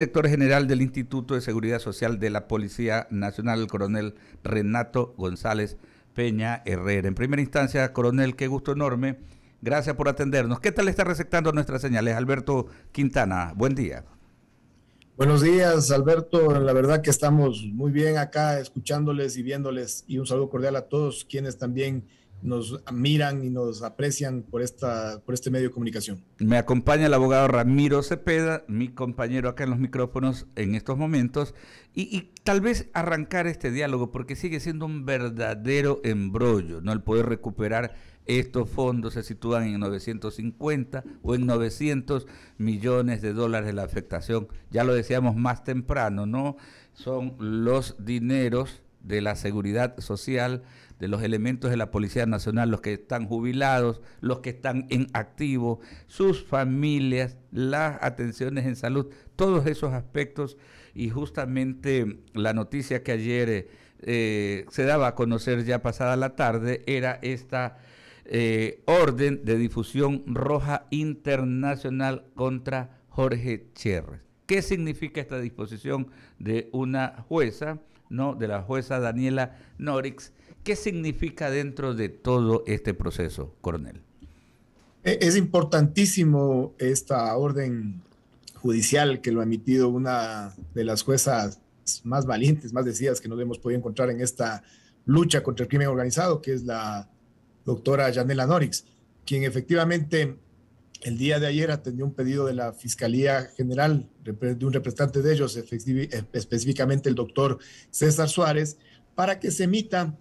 Director general del Instituto de Seguridad Social de la Policía Nacional, el coronel Renato González Peña Herrera. En primera instancia, coronel, qué gusto enorme. Gracias por atendernos. ¿Qué tal está receptando nuestras señales? Alberto Quintana, buen día. Buenos días, Alberto. La verdad que estamos muy bien acá escuchándoles y viéndoles, y un saludo cordial a todos quienes también nos miran y nos aprecian por este medio de comunicación. Me acompaña el abogado Ramiro Cepeda, mi compañero acá en los micrófonos en estos momentos, y tal vez arrancar este diálogo, porque sigue siendo un verdadero embrollo, ¿no? El poder recuperar estos fondos se sitúan en 950 o en 900 millones de dólares de la afectación. Ya lo decíamos más temprano, ¿no? Son los dineros de la seguridad social, de los elementos de la Policía Nacional, los que están jubilados, los que están en activo, sus familias, las atenciones en salud, todos esos aspectos. Y justamente la noticia que ayer se daba a conocer ya pasada la tarde era esta orden de difusión roja internacional contra Jorge Cherres. ¿Qué significa esta disposición de una jueza, ¿no? De la jueza Daniela Norix? ¿Qué significa dentro de todo este proceso, coronel? Es importantísimo esta orden judicial que lo ha emitido una de las juezas más valientes, más decididas que nos hemos podido encontrar en esta lucha contra el crimen organizado, que es la doctora Daniela Norix, quien efectivamente el día de ayer atendió un pedido de la Fiscalía General, de un representante de ellos, específicamente el doctor César Suárez, para que se emita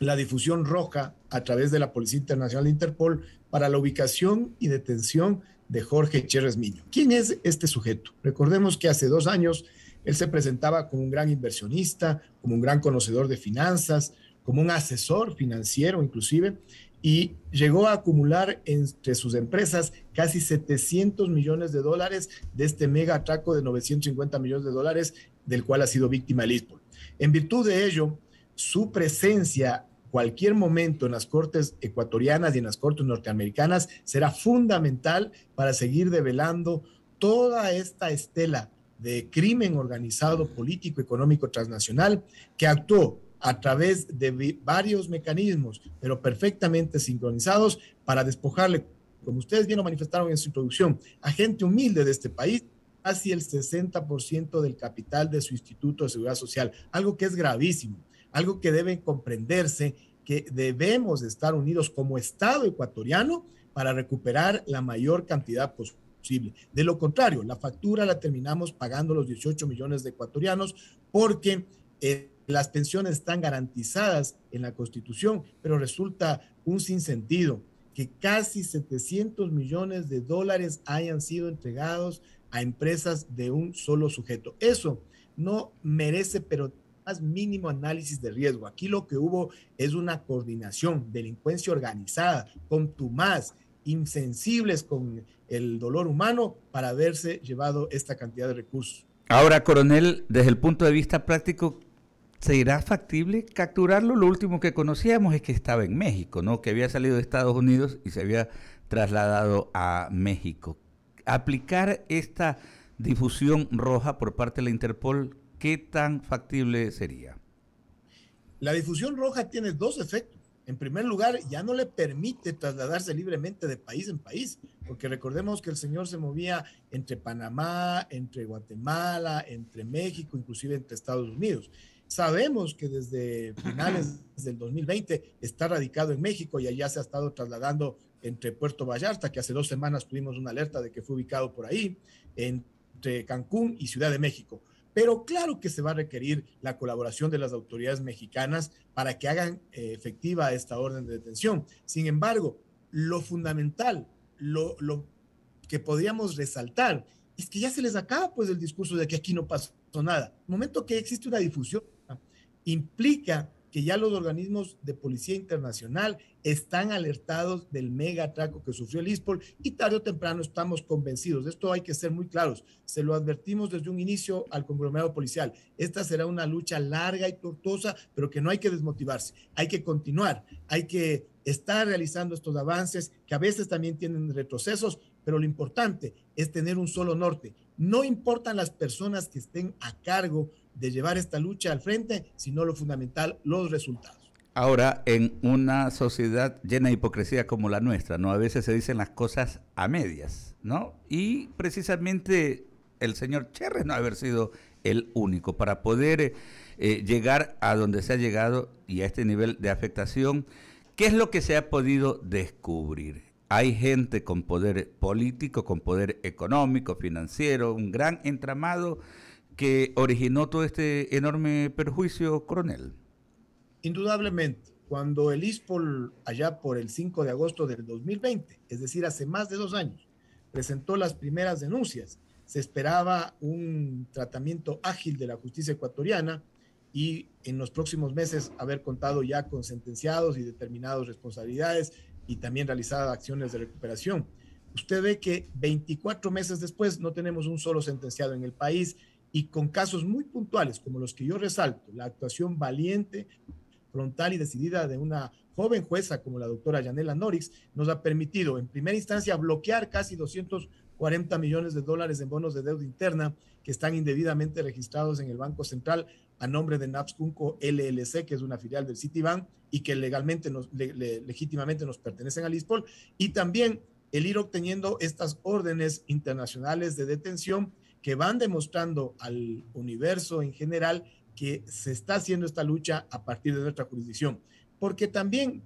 la difusión roja a través de la Policía Internacional de Interpol para la ubicación y detención de Jorge Cherres Miño. ¿Quién es este sujeto? Recordemos que hace 2 años él se presentaba como un gran inversionista, como un gran conocedor de finanzas, como un asesor financiero inclusive, y llegó a acumular entre sus empresas casi 700 millones de dólares de este mega atraco de 950 millones de dólares del cual ha sido víctima el ISPOL. En virtud de ello, su presencia cualquier momento en las cortes ecuatorianas y en las cortes norteamericanas será fundamental para seguir develando toda esta estela de crimen organizado, político, económico, transnacional, que actuó a través de varios mecanismos, pero perfectamente sincronizados para despojarle, como ustedes bien lo manifestaron en su introducción, a gente humilde de este país, casi el 60% del capital de su Instituto de Seguridad Social, algo que es gravísimo, algo que debe comprenderse, que debemos estar unidos como Estado ecuatoriano para recuperar la mayor cantidad posible. De lo contrario, la factura la terminamos pagando los 18 millones de ecuatorianos porque las pensiones están garantizadas en la Constitución, pero resulta un sinsentido que casi 700 millones de dólares hayan sido entregados a empresas de un solo sujeto. Eso no merece, pero más mínimo análisis de riesgo. Aquí lo que hubo es una coordinación, delincuencia organizada, contumaz, insensibles con el dolor humano para haberse llevado esta cantidad de recursos. Ahora, coronel, desde el punto de vista práctico, ¿será factible capturarlo? Lo último que conocíamos es que estaba en México, ¿no? Que había salido de Estados Unidos y se había trasladado a México. Aplicar esta difusión roja por parte de la Interpol, ¿qué tan factible sería? La difusión roja tiene 2 efectos. En primer lugar, ya no le permite trasladarse libremente de país en país, porque recordemos que el señor se movía entre Panamá, entre Guatemala, entre México, inclusive entre Estados Unidos. Sabemos que desde finales del 2020 está radicado en México y allá se ha estado trasladando entre Puerto Vallarta, que hace 2 semanas tuvimos una alerta de que fue ubicado por ahí, entre Cancún y Ciudad de México. Pero claro que se va a requerir la colaboración de las autoridades mexicanas para que hagan efectiva esta orden de detención. Sin embargo, lo fundamental, lo que podríamos resaltar, es que ya se les acaba pues el discurso de que aquí no pasó nada. El momento que existe una difusión implica que ya los organismos de policía internacional están alertados del mega atraco que sufrió el ISPOL y tarde o temprano estamos convencidos. De esto hay que ser muy claros. Se lo advertimos desde un inicio al conglomerado policial. Esta será una lucha larga y tortuosa, pero que no hay que desmotivarse. Hay que continuar, hay que estar realizando estos avances que a veces también tienen retrocesos, pero lo importante es tener un solo norte. No importan las personas que estén a cargo de llevar esta lucha al frente, sino lo fundamental, los resultados. Ahora, en una sociedad llena de hipocresía como la nuestra, ¿no? A veces se dicen las cosas a medias, ¿no? Y precisamente el señor Cherres no haber sido el único para poder llegar a donde se ha llegado y a este nivel de afectación. ¿Qué es lo que se ha podido descubrir? Hay gente con poder político, con poder económico, financiero, un gran entramado que originó todo este enorme perjuicio, coronel. Indudablemente, cuando el ISPOL, allá por el 5 de agosto del 2020, es decir, hace más de 2 años, presentó las primeras denuncias, se esperaba un tratamiento ágil de la justicia ecuatoriana y en los próximos meses haber contado ya con sentenciados y determinadas responsabilidades y también realizadas acciones de recuperación. Usted ve que 24 meses después no tenemos un solo sentenciado en el país y con casos muy puntuales como los que yo resalto, la actuación valiente, frontal y decidida de una joven jueza como la doctora Yanela Norix, nos ha permitido en primera instancia bloquear casi 240 millones de dólares en bonos de deuda interna que están indebidamente registrados en el Banco Central a nombre de Napscunco LLC, que es una filial del Citibank y que legalmente legítimamente nos pertenecen al ISPOL, y también el ir obteniendo estas órdenes internacionales de detención que van demostrando al universo en general que se está haciendo esta lucha a partir de nuestra jurisdicción, porque también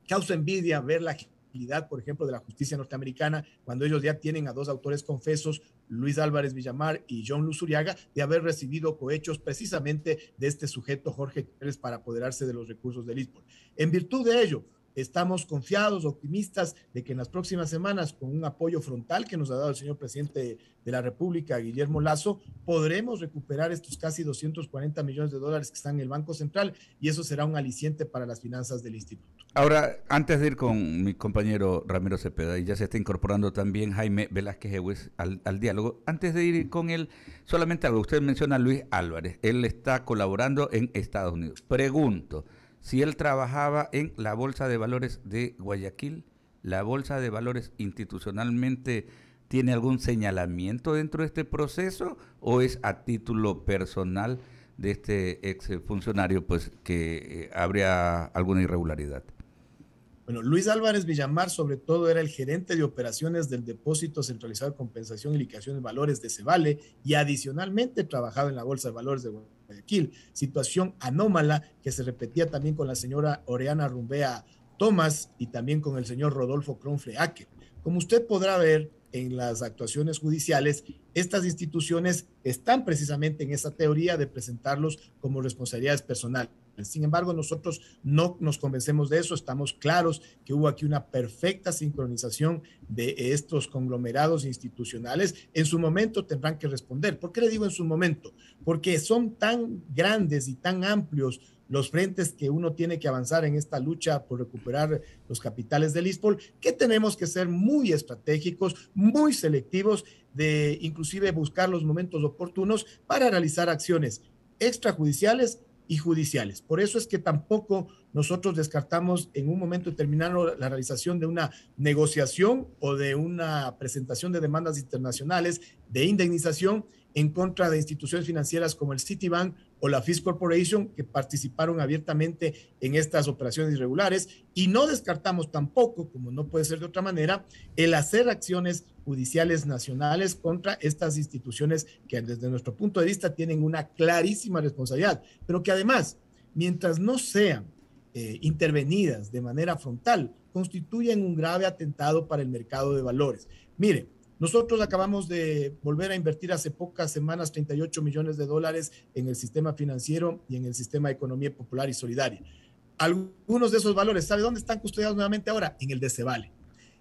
causa envidia ver la agilidad, por ejemplo, de la justicia norteamericana, cuando ellos ya tienen a 2 autores confesos, Luis Álvarez Villamar y John Luzuriaga, de haber recibido cohechos precisamente de este sujeto Jorge Pérez para apoderarse de los recursos del ISPOL. En virtud de ello, estamos confiados, optimistas de que en las próximas semanas, con un apoyo frontal que nos ha dado el señor presidente de la República, Guillermo Lasso, podremos recuperar estos casi 240 millones de dólares que están en el Banco Central y eso será un aliciente para las finanzas del instituto. Ahora, antes de ir con mi compañero Ramiro Cepeda, y ya se está incorporando también Jaime Velázquez Egues al diálogo, antes de ir con él, solamente algo, usted menciona a Luis Álvarez, él está colaborando en Estados Unidos. Pregunto, si él trabajaba en la Bolsa de Valores de Guayaquil, ¿la Bolsa de Valores institucionalmente tiene algún señalamiento dentro de este proceso o es a título personal de este exfuncionario pues que habría alguna irregularidad? Bueno, Luis Álvarez Villamar sobre todo era el gerente de operaciones del Depósito Centralizado de Compensación y Liquidación de Valores de Cevale y adicionalmente trabajaba en la Bolsa de Valores de Guayaquil, situación anómala que se repetía también con la señora Oriana Rumbea Tomás y también con el señor Rodolfo Cronfleaque. Como usted podrá ver en las actuaciones judiciales, estas instituciones están precisamente en esa teoría de presentarlos como responsabilidades personales. Sin embargo, nosotros no nos convencemos de eso, estamos claros que hubo aquí una perfecta sincronización de estos conglomerados institucionales. En su momento tendrán que responder. ¿Por qué le digo en su momento? Porque son tan grandes y tan amplios los frentes que uno tiene que avanzar en esta lucha por recuperar los capitales del ISPOL, que tenemos que ser muy estratégicos, muy selectivos, de inclusive buscar los momentos oportunos para realizar acciones extrajudiciales y judiciales. Por eso es que tampoco nosotros descartamos en un momento determinado la realización de una negociación o de una presentación de demandas internacionales de indemnización en contra de instituciones financieras como el Citibank o la Fish Corporation, que participaron abiertamente en estas operaciones irregulares, y no descartamos tampoco, como no puede ser de otra manera, el hacer acciones judiciales nacionales contra estas instituciones que desde nuestro punto de vista tienen una clarísima responsabilidad, pero que además, mientras no sean intervenidas de manera frontal, constituyen un grave atentado para el mercado de valores. Mire, nosotros acabamos de volver a invertir hace pocas semanas 38 millones de dólares en el sistema financiero y en el sistema de economía popular y solidaria. Algunos de esos valores, ¿sabe dónde están custodiados nuevamente ahora? En el DCVALE.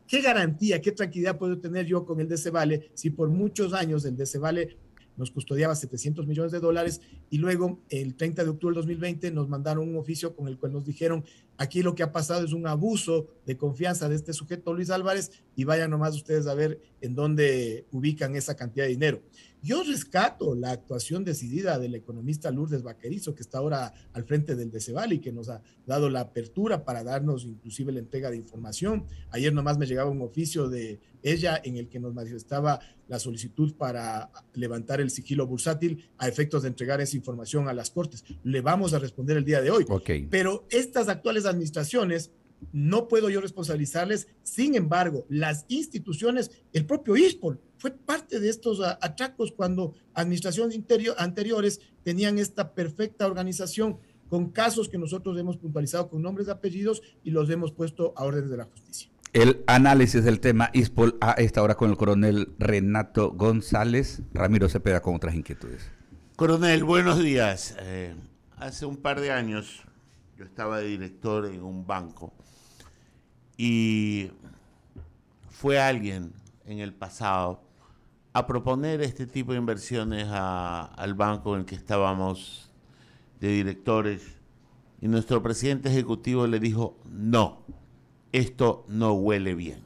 ¿Qué garantía, qué tranquilidad puedo tener yo con el DCVALE si por muchos años el DCVALE nos custodiaba 700 millones de dólares y luego el 30 de octubre del 2020 nos mandaron un oficio con el cual nos dijeron Aquí lo que ha pasado es un abuso de confianza de este sujeto Luis Álvarez y vayan nomás ustedes a ver en dónde ubican esa cantidad de dinero. Yo rescato la actuación decidida del economista Lourdes Baquerizo, que está ahora al frente del DECEVAL y que nos ha dado la apertura para darnos inclusive la entrega de información. Ayer nomás me llegaba un oficio de ella en el que nos manifestaba la solicitud para levantar el sigilo bursátil a efectos de entregar esa información a las Cortes. Le vamos a responder el día de hoy. Okay. Pero estas actuales administraciones no puedo yo responsabilizarles. Sin embargo, las instituciones, el propio ISPOL fue parte de estos atracos cuando administraciones anteriores tenían esta perfecta organización con casos que nosotros hemos puntualizado con nombres y apellidos y los hemos puesto a órdenes de la justicia. El análisis del tema ISPOL a esta hora con el coronel Renato González. Ramiro Cepeda con otras inquietudes. Coronel, buenos días. Hace un par de años yo estaba de director en un banco y fue alguien en el pasado a proponer este tipo de inversiones al banco en el que estábamos de directores y nuestro presidente ejecutivo le dijo: no, esto no huele bien,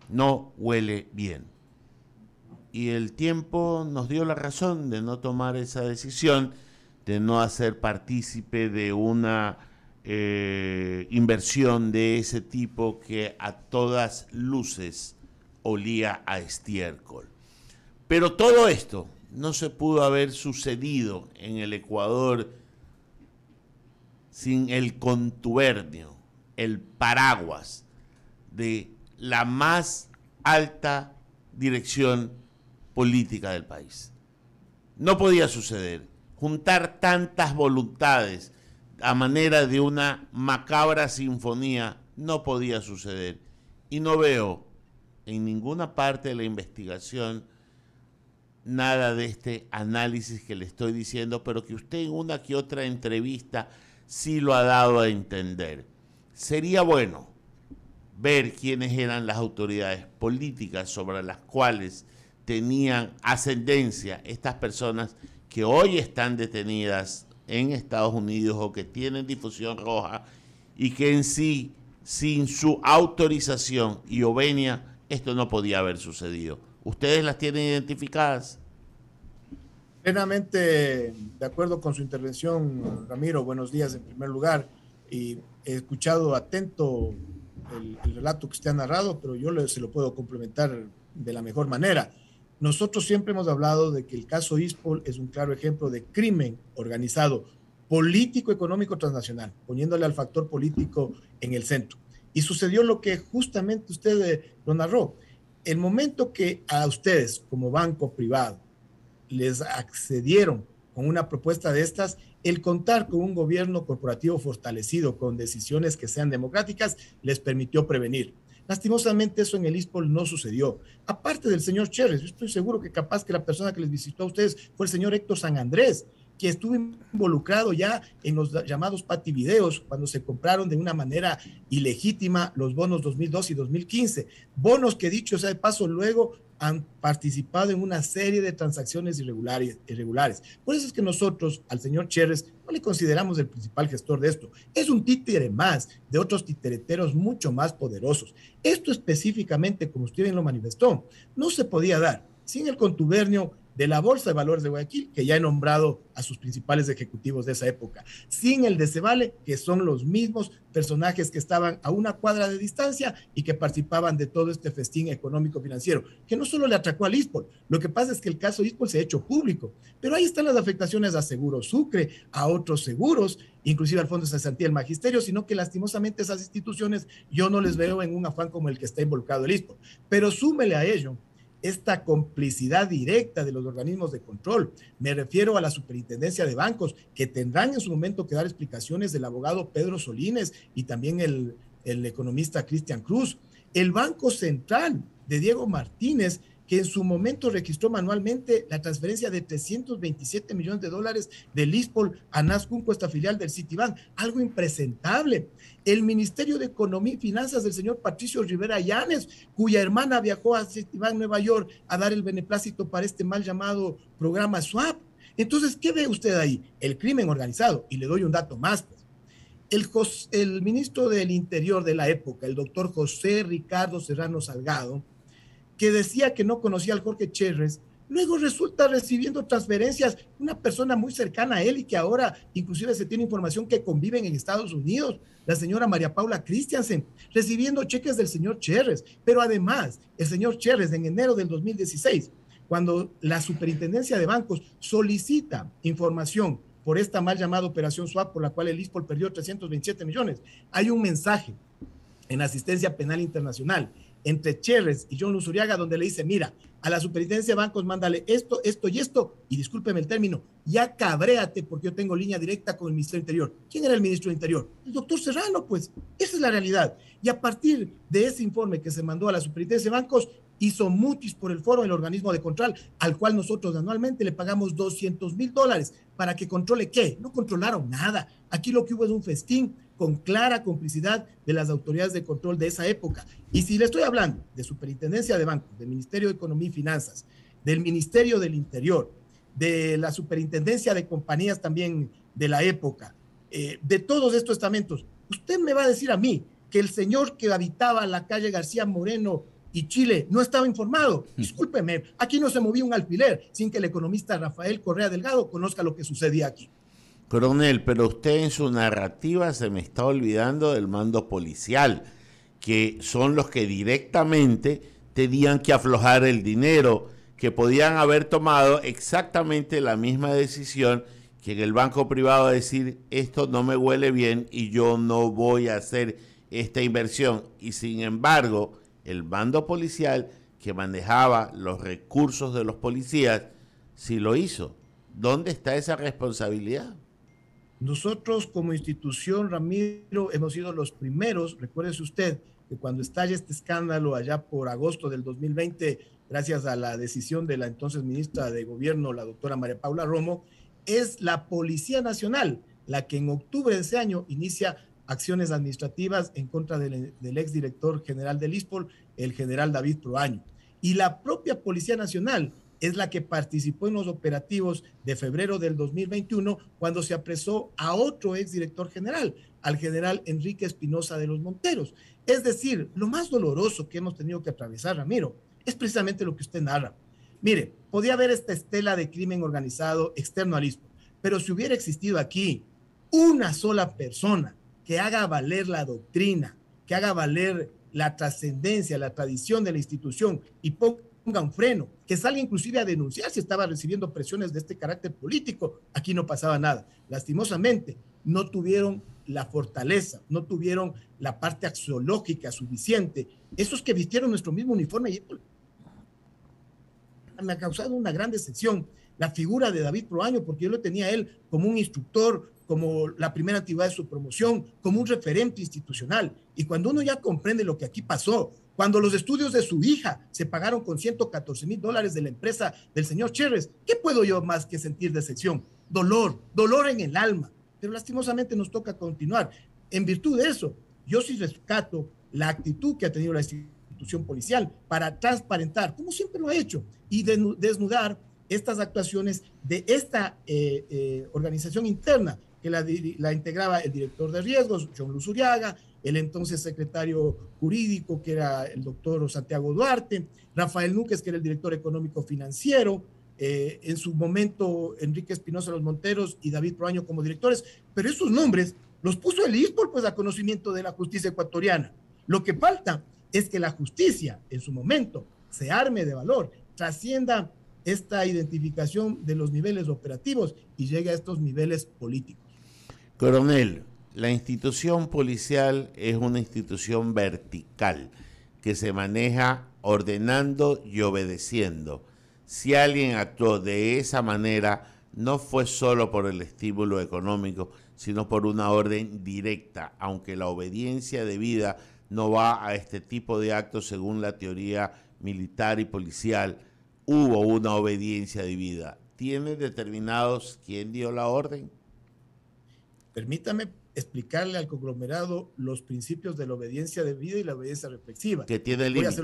no huele bien. Y el tiempo nos dio la razón de no tomar esa decisión, de no hacer partícipe de una inversión de ese tipo que a todas luces olía a estiércol. Pero todo esto no se pudo haber sucedido en el Ecuador sin el contubernio, el paraguas de la más alta dirección política del país. No podía suceder. Juntar tantas voluntades a manera de una macabra sinfonía no podía suceder. Y no veo en ninguna parte de la investigación nada de este análisis que le estoy diciendo, pero que usted en una que otra entrevista sí lo ha dado a entender. Sería bueno ver quiénes eran las autoridades políticas sobre las cuales tenían ascendencia estas personas que hoy están detenidas en Estados Unidos o que tienen difusión roja y que en sí, sin su autorización y ovenia, esto no podía haber sucedido. ¿Ustedes las tienen identificadas? Plenamente de acuerdo con su intervención, Ramiro. Buenos días en primer lugar. Y he escuchado atento el relato que usted ha narrado, pero yo se lo puedo complementar de la mejor manera. Nosotros siempre hemos hablado de que el caso ISPOL es un claro ejemplo de crimen organizado, político, económico, transnacional, poniéndole al factor político en el centro. Y sucedió lo que justamente usted lo narró. El momento que a ustedes, como banco privado, les accedieron con una propuesta de estas, el contar con un gobierno corporativo fortalecido, con decisiones que sean democráticas, les permitió prevenir. Lastimosamente eso en el ISPOL no sucedió. Aparte del señor Cherres, yo estoy seguro que capaz que la persona que les visitó a ustedes fue el señor Héctor San Andrés, que estuvo involucrado ya en los llamados pativideos cuando se compraron de una manera ilegítima los bonos 2002 y 2015. Bonos que, dicho sea de paso, luego han participado en una serie de transacciones irregulares. Por eso es que nosotros al señor Cherres no le consideramos el principal gestor de esto. Es un títere más de otros titereteros mucho más poderosos. Esto específicamente, como usted bien lo manifestó, no se podía dar sin el contubernio de la Bolsa de Valores de Guayaquil, que ya he nombrado a sus principales ejecutivos de esa época, sin el DECEVAL, que son los mismos personajes que estaban a una cuadra de distancia y que participaban de todo este festín económico financiero, que no solo le atracó al ISPOL. Lo que pasa es que el caso ISPOL se ha hecho público, pero ahí están las afectaciones a Seguro Sucre, a otros seguros, inclusive al Fondo de Cesantía del Magisterio, sino que lastimosamente esas instituciones yo no les veo en un afán como el que está involucrado el ISPOL. Pero súmele a ello esta complicidad directa de los organismos de control. Me refiero a la Superintendencia de Bancos, que tendrán en su momento que dar explicaciones del abogado Pedro Solines y también el economista Cristian Cruz. El Banco Central de Diego Martínez, que en su momento registró manualmente la transferencia de $327 millones del ISPOL a Nascunco, esta filial del Citibank, algo impresentable. El Ministerio de Economía y Finanzas del señor Patricio Rivera Llanes, cuya hermana viajó a Citibank, Nueva York, a dar el beneplácito para este mal llamado programa SWAP. Entonces, ¿qué ve usted ahí? El crimen organizado. Y le doy un dato más, pues. el ministro del Interior de la época, el doctor José Ricardo Serrano Salgado, que decía que no conocía al Jorge Cherres, luego resulta recibiendo transferencias, una persona muy cercana a él y que ahora inclusive se tiene información que conviven en Estados Unidos, la señora María Paula Christiansen, recibiendo cheques del señor Cherres. Pero además, el señor Cherres en enero del 2016, cuando la Superintendencia de Bancos solicita información por esta mal llamada Operación Swap, por la cual el ISPOL perdió 327 millones, hay un mensaje en Asistencia Penal Internacional entre Cherres y John Luzuriaga, donde le dice, mira, a la Superintendencia de Bancos mándale esto, esto y esto, y discúlpeme el término, ya cabréate porque yo tengo línea directa con el Ministerio del Interior. ¿Quién era el Ministro del Interior? El doctor Serrano, pues, esa es la realidad. Y a partir de ese informe que se mandó a la Superintendencia de Bancos, hizo mutis por el foro del organismo de control, al cual nosotros anualmente le pagamos $200,000 para que controle ¿qué? No controlaron nada. Aquí lo que hubo es un festín con clara complicidad de las autoridades de control de esa época. Y si le estoy hablando de Superintendencia de Bancos, del Ministerio de Economía y Finanzas, del Ministerio del Interior, de la Superintendencia de Compañías también de la época, de todos estos estamentos, usted me va a decir a mí que el señor que habitaba la calle García Moreno y Chile no estaba informado. Discúlpeme, aquí no se movía un alfiler sin que el economista Rafael Correa Delgado conozca lo que sucedía aquí. Coronel, pero usted en su narrativa se me está olvidando del mando policial, que son los que directamente tenían que aflojar el dinero, que podían haber tomado exactamente la misma decisión que en el banco privado, decir, esto no me huele bien y yo no voy a hacer esta inversión. Y sin embargo, el mando policial que manejaba los recursos de los policías, sí lo hizo. ¿Dónde está esa responsabilidad? Nosotros como institución, Ramiro, hemos sido los primeros, recuérdese usted, que cuando estalla este escándalo allá por agosto del 2020, gracias a la decisión de la entonces ministra de Gobierno, la doctora María Paula Romo, es la Policía Nacional la que en octubre de ese año inicia acciones administrativas en contra del exdirector general del ISPOL, el general David Proaño. Y la propia Policía Nacional es la que participó en los operativos de febrero del 2021, cuando se apresó a otro exdirector general, al general Enrique Espinosa de los Monteros. Es decir, lo más doloroso que hemos tenido que atravesar, Ramiro, es precisamente lo que usted narra. Mire, podía haber esta estela de crimen organizado externo al ISPOL, pero si hubiera existido aquí una sola persona que haga valer la doctrina, que haga valer la trascendencia, la tradición de la institución y ponga un freno, que salga inclusive a denunciar si estaba recibiendo presiones de este carácter político, aquí no pasaba nada. Lastimosamente, no tuvieron la fortaleza, no tuvieron la parte axiológica suficiente. Esos que vistieron nuestro mismo uniforme me ha causado una gran decepción la figura de David Proaño, porque yo lo tenía a él como un instructor, como la primera actividad de su promoción, como un referente institucional. Y cuando uno ya comprende lo que aquí pasó, cuando los estudios de su hija se pagaron con $114,000 de la empresa del señor Cherres, ¿qué puedo yo más que sentir decepción? Dolor en el alma. Pero lastimosamente nos toca continuar. En virtud de eso, yo sí rescato la actitud que ha tenido la institución policial para transparentar, como siempre lo ha hecho, y desnudar estas actuaciones de esta organización interna que la integraba el director de riesgos, John Luzuriaga, el entonces secretario jurídico, que era el doctor Santiago Duarte, Rafael Núquez, que era el director económico financiero, en su momento Enrique Espinosa de los Monteros y David Proaño como directores, pero esos nombres los puso el ISPOL pues a conocimiento de la justicia ecuatoriana. Lo que falta es que la justicia en su momento se arme de valor, trascienda esta identificación de los niveles operativos y llegue a estos niveles políticos. Coronel, la institución policial es una institución vertical que se maneja ordenando y obedeciendo. Si alguien actuó de esa manera, no fue solo por el estímulo económico, sino por una orden directa, aunque la obediencia debida no va a este tipo de actos según la teoría militar y policial. Hubo una obediencia debida. ¿Tiene determinados quién dio la orden? Permítame explicarle al conglomerado los principios de la obediencia debida y la obediencia reflexiva. Que tiene límites.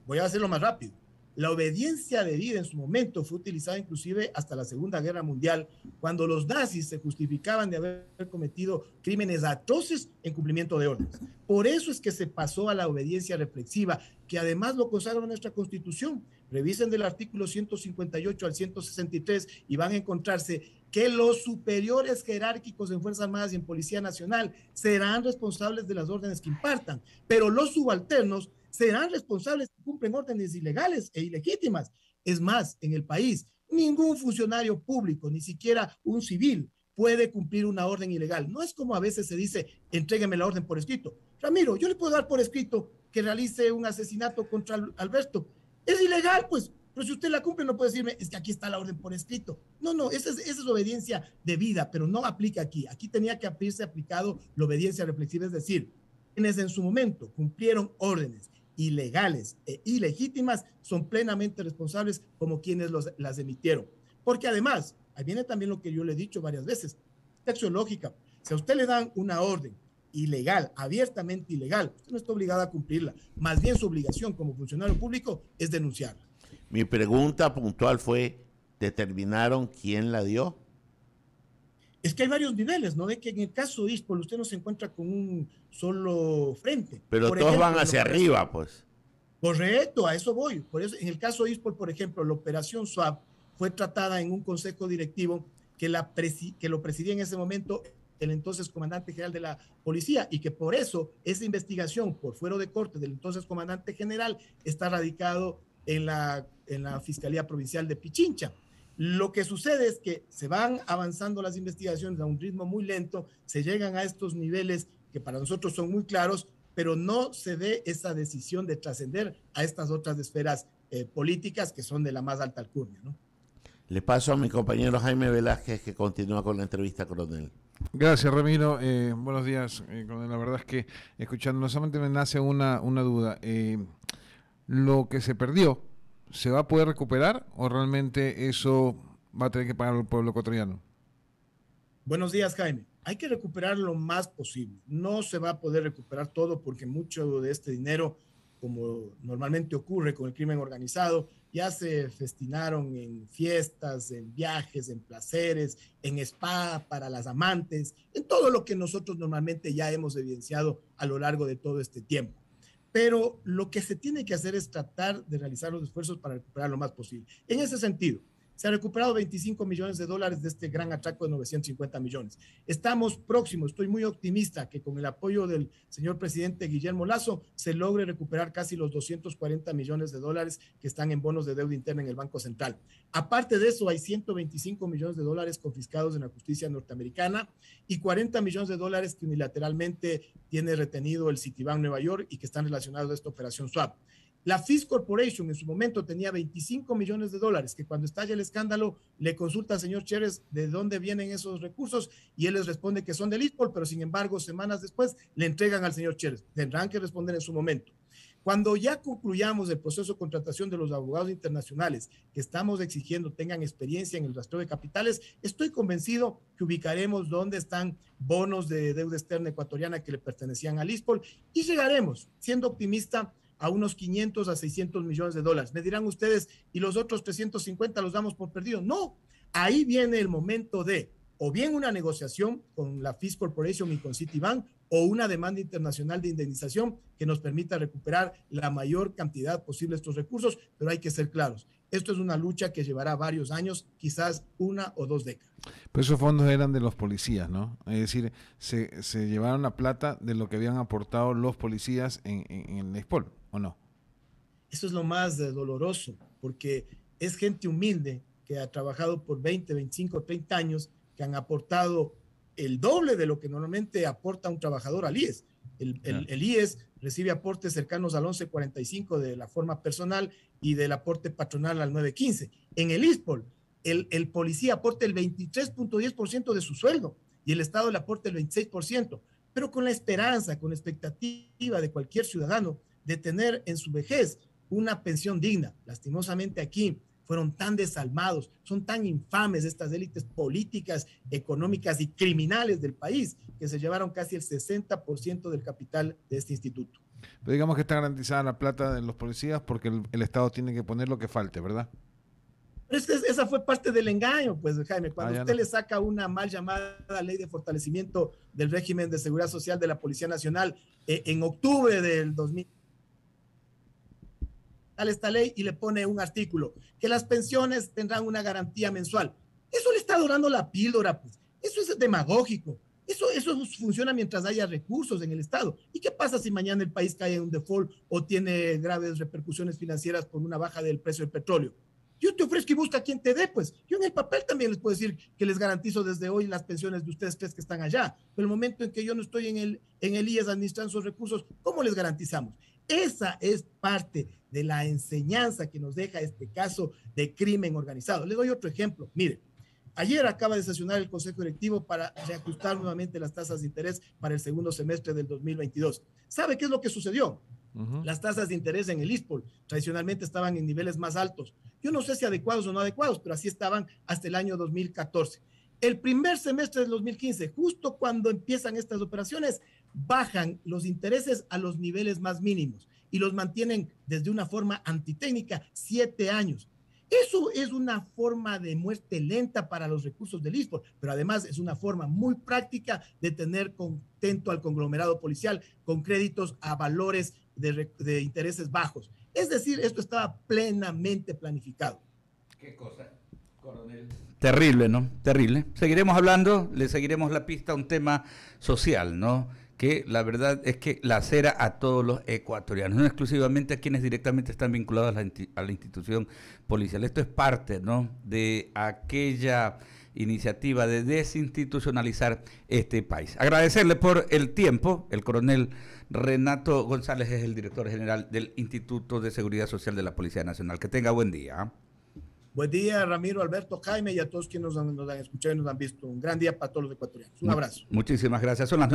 Voy a hacerlo más rápido. La obediencia debida en su momento fue utilizada inclusive hasta la Segunda Guerra Mundial, cuando los nazis se justificaban de haber cometido crímenes atroces en cumplimiento de órdenes. Por eso es que se pasó a la obediencia reflexiva, que además lo consagra nuestra Constitución. Revisen del artículo 158 al 163 y van a encontrarse que los superiores jerárquicos en Fuerzas Armadas y en Policía Nacional serán responsables de las órdenes que impartan, pero los subalternos serán responsables si cumplen órdenes ilegales e ilegítimas. Es más, en el país, ningún funcionario público, ni siquiera un civil, puede cumplir una orden ilegal. No es como a veces se dice, entrégueme la orden por escrito. Ramiro, yo le puedo dar por escrito que realice un asesinato contra Alberto. Es ilegal, pues, pero si usted la cumple no puede decirme, es que aquí está la orden por escrito. No, esa es obediencia debida, pero no aplica aquí. Aquí tenía que haberse aplicado la obediencia reflexiva, es decir, quienes en su momento cumplieron órdenes ilegales e ilegítimas son plenamente responsables como quienes las emitieron. Porque además, ahí viene también lo que yo le he dicho varias veces, axiológica. Si a usted le dan una orden ilegal, abiertamente ilegal, usted no está obligado a cumplirla. Más bien su obligación como funcionario público es denunciarla. Mi pregunta puntual fue, ¿determinaron quién la dio? Es que hay varios niveles, ¿no? De que en el caso de ISPOL usted no se encuentra con un solo frente. Pero por todos ejemplo, van hacia arriba, pues. Correcto, a eso voy. Por eso, en el caso de ISPOL, por ejemplo, la operación SWAP fue tratada en un consejo directivo que lo presidía en ese momento el entonces comandante general de la policía, y que por eso esa investigación por fuero de corte del entonces comandante general está radicado en la Fiscalía Provincial de Pichincha. Lo que sucede es que se van avanzando las investigaciones a un ritmo muy lento, se llegan a estos niveles que para nosotros son muy claros, pero no se ve esa decisión de trascender a estas otras esferas políticas que son de la más alta alcurnia, ¿no? Le paso a mi compañero Jaime Velázquez, que continúa con la entrevista, coronel. Gracias, Ramiro. Buenos días, coronel. La verdad es que escuchando, no solamente me nace una duda. Lo que se perdió, ¿se va a poder recuperar o realmente eso va a tener que pagar el pueblo ecuatoriano? Buenos días, Jaime. Hay que recuperar lo más posible. No se va a poder recuperar todo porque mucho de este dinero, como normalmente ocurre con el crimen organizado, ya se festinaron en fiestas, en viajes, en placeres, en spa para las amantes, en todo lo que nosotros normalmente ya hemos evidenciado a lo largo de todo este tiempo. Pero lo que se tiene que hacer es tratar de realizar los esfuerzos para recuperar lo más posible. En ese sentido, se ha recuperado 25 millones de dólares de este gran atraco de 950 millones. Estamos próximos, estoy muy optimista que con el apoyo del señor presidente Guillermo Lasso se logre recuperar casi los 240 millones de dólares que están en bonos de deuda interna en el Banco Central. Aparte de eso, hay 125 millones de dólares confiscados en la justicia norteamericana y 40 millones de dólares que unilateralmente tiene retenido el Citibank Nueva York y que están relacionados a esta operación swap. La Fish Corporation en su momento tenía 25 millones de dólares, que cuando estalla el escándalo le consulta al señor Chérez de dónde vienen esos recursos y él les responde que son del ISPOL, pero sin embargo semanas después le entregan al señor Chérez. Tendrán que responder en su momento. Cuando ya concluyamos el proceso de contratación de los abogados internacionales que estamos exigiendo tengan experiencia en el rastreo de capitales, estoy convencido que ubicaremos dónde están bonos de deuda externa ecuatoriana que le pertenecían al ISPOL y llegaremos, siendo optimista, a unos 500 a 600 millones de dólares. Me dirán ustedes, ¿y los otros 350 los damos por perdido? No, ahí viene el momento de o bien una negociación con la Fish Corporation y con Citibank o una demanda internacional de indemnización que nos permita recuperar la mayor cantidad posible de estos recursos, pero hay que ser claros. Esto es una lucha que llevará varios años, quizás 1 o 2 décadas. Pero esos fondos eran de los policías, ¿no? Es decir, se llevaron la plata de lo que habían aportado los policías en el ISPOL, ¿o no? Eso es lo más doloroso, porque es gente humilde que ha trabajado por 20, 25, 30 años, que han aportado el doble de lo que normalmente aporta un trabajador al IES. El IES recibe aportes cercanos al 11.45 de la forma personal y del aporte patronal al 9.15. En el ISPOL, el policía aporta el 23.10% de su sueldo y el Estado le aporta el 26%, pero con la esperanza, con la expectativa de cualquier ciudadano de tener en su vejez una pensión digna. Lastimosamente aquí fueron tan desalmados, son tan infames estas élites políticas, económicas y criminales del país que se llevaron casi el 60% del capital de este instituto. Pero digamos que está garantizada la plata de los policías porque el Estado tiene que poner lo que falte, ¿verdad? Pero esa fue parte del engaño, pues, Jaime. Cuando usted no le saca una mal llamada ley de fortalecimiento del régimen de seguridad social de la Policía Nacional en octubre del 2000, esta ley y le pone un artículo, que las pensiones tendrán una garantía mensual. Eso le está dorando la píldora, pues. Eso es demagógico. Eso funciona mientras haya recursos en el Estado. ¿Y qué pasa si mañana el país cae en un default o tiene graves repercusiones financieras por una baja del precio del petróleo? Yo te ofrezco y busca quien te dé, pues. Yo en el papel también les puedo decir que les garantizo desde hoy las pensiones de ustedes tres que están allá. Pero el momento en que yo no estoy en el IES administrando esos recursos, ¿cómo les garantizamos? Esa es parte de la enseñanza que nos deja este caso de crimen organizado. Le doy otro ejemplo. Mire, ayer acaba de sesionar el Consejo Directivo para reajustar nuevamente las tasas de interés para el segundo semestre del 2022. ¿Sabe qué es lo que sucedió? Las tasas de interés en el ISPOL tradicionalmente estaban en niveles más altos. Yo no sé si adecuados o no adecuados, pero así estaban hasta el año 2014. El primer semestre del 2015, justo cuando empiezan estas operaciones, bajan los intereses a los niveles más mínimos y los mantienen desde una forma antitécnica 7 años. Eso es una forma de muerte lenta para los recursos del ISPOL, pero además es una forma muy práctica de tener contento al conglomerado policial con créditos a valores de intereses bajos. Es decir, esto estaba plenamente planificado. ¿Qué cosa, coronel? Terrible, ¿no? Terrible. Seguiremos hablando, le seguiremos la pista a un tema social, ¿no? Que la verdad es que lacera a todos los ecuatorianos, no exclusivamente a quienes directamente están vinculados a la institución policial. Esto es parte, ¿no?, de aquella iniciativa de desinstitucionalizar este país. Agradecerle por el tiempo. El coronel Renato González es el director general del Instituto de Seguridad Social de la Policía Nacional. Que tenga buen día. Buen día, Ramiro, Alberto, Jaime y a todos quienes nos han escuchado y nos han visto. Un gran día para todos los ecuatorianos. Un abrazo. Muchísimas gracias. Son las